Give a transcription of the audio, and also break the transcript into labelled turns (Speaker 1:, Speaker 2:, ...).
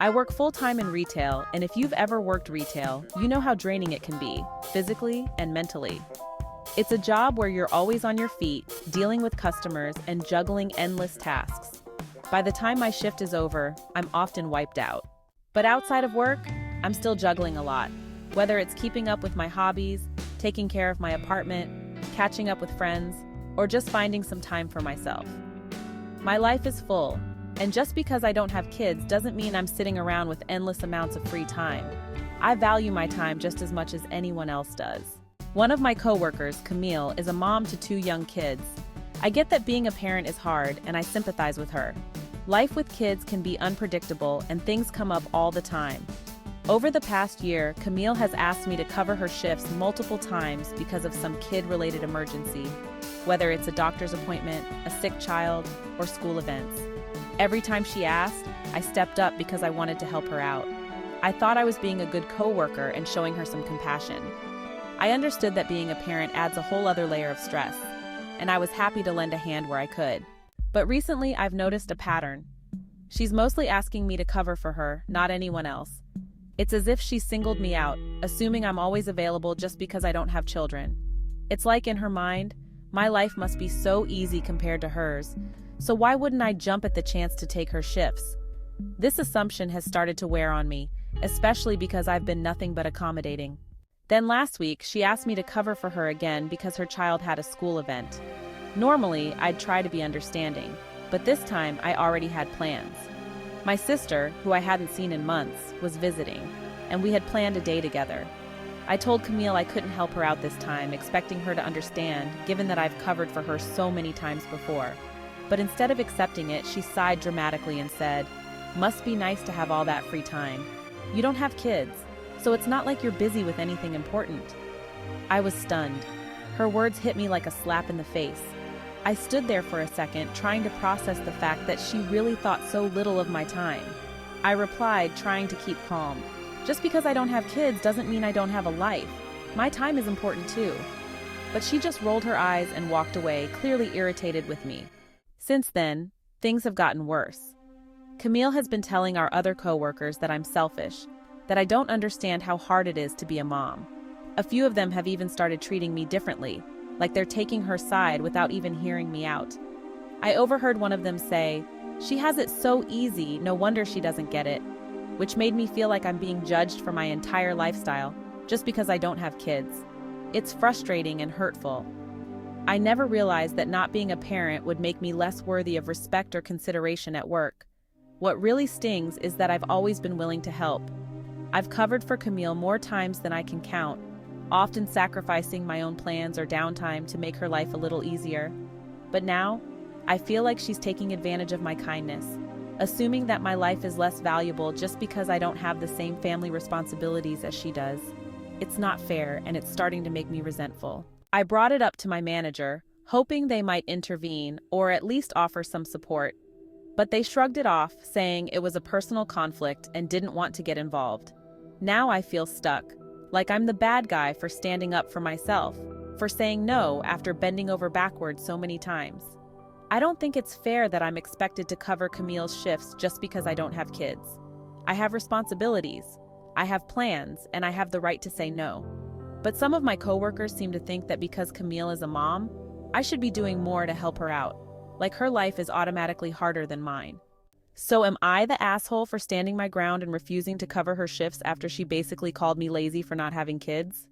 Speaker 1: I work full-time in retail, and if you've ever worked retail, you know how draining it can be, physically and mentally. It's a job where you're always on your feet, dealing with customers and juggling endless tasks. By the time my shift is over, I'm often wiped out. But outside of work, I'm still juggling a lot. Whether it's keeping up with my hobbies, taking care of my apartment, catching up with friends, or just finding some time for myself. My life is full, and just because I don't have kids doesn't mean I'm sitting around with endless amounts of free time. I value my time just as much as anyone else does. One of my coworkers, Camille, is a mom to 2 young kids. I get that being a parent is hard, and I sympathize with her. Life with kids can be unpredictable, and things come up all the time. Over the past year, Camille has asked me to cover her shifts multiple times because of some kid-related emergency, whether it's a doctor's appointment, a sick child, or school events. Every time she asked, I stepped up because I wanted to help her out. I thought I was being a good coworker and showing her some compassion. I understood that being a parent adds a whole other layer of stress, and I was happy to lend a hand where I could. But recently, I've noticed a pattern. She's mostly asking me to cover for her, not anyone else. It's as if she singled me out, assuming I'm always available just because I don't have children. It's like in her mind, my life must be so easy compared to hers, so why wouldn't I jump at the chance to take her shifts? This assumption has started to wear on me, especially because I've been nothing but accommodating. Then last week, she asked me to cover for her again because her child had a school event. Normally, I'd try to be understanding, but this time I already had plans. My sister, who I hadn't seen in months, was visiting, and we had planned a day together. I told Camille I couldn't help her out this time, expecting her to understand, given that I've covered for her so many times before. But instead of accepting it, she sighed dramatically and said, "Must be nice to have all that free time. You don't have kids, so it's not like you're busy with anything important." I was stunned. Her words hit me like a slap in the face. I stood there for a second, trying to process the fact that she really thought so little of my time. I replied, trying to keep calm. Just because I don't have kids doesn't mean I don't have a life. My time is important too. But she just rolled her eyes and walked away, clearly irritated with me. Since then, things have gotten worse. Camille has been telling our other coworkers that I'm selfish, that I don't understand how hard it is to be a mom. A few of them have even started treating me differently, like they're taking her side without even hearing me out. I overheard one of them say, "She has it so easy, no wonder she doesn't get it," which made me feel like I'm being judged for my entire lifestyle just because I don't have kids. It's frustrating and hurtful. I never realized that not being a parent would make me less worthy of respect or consideration at work. What really stings is that I've always been willing to help. I've covered for Camille more times than I can count, often sacrificing my own plans or downtime to make her life a little easier. But now, I feel like she's taking advantage of my kindness, assuming that my life is less valuable just because I don't have the same family responsibilities as she does. It's not fair, and it's starting to make me resentful. I brought it up to my manager, hoping they might intervene or at least offer some support. But they shrugged it off, saying it was a personal conflict and didn't want to get involved. Now I feel stuck, like I'm the bad guy for standing up for myself, for saying no after bending over backwards so many times. I don't think it's fair that I'm expected to cover Camille's shifts just because I don't have kids. I have responsibilities, I have plans, and I have the right to say no. But some of my coworkers seem to think that because Camille is a mom, I should be doing more to help her out, like her life is automatically harder than mine. So am I the asshole for standing my ground and refusing to cover her shifts after she basically called me lazy for not having kids?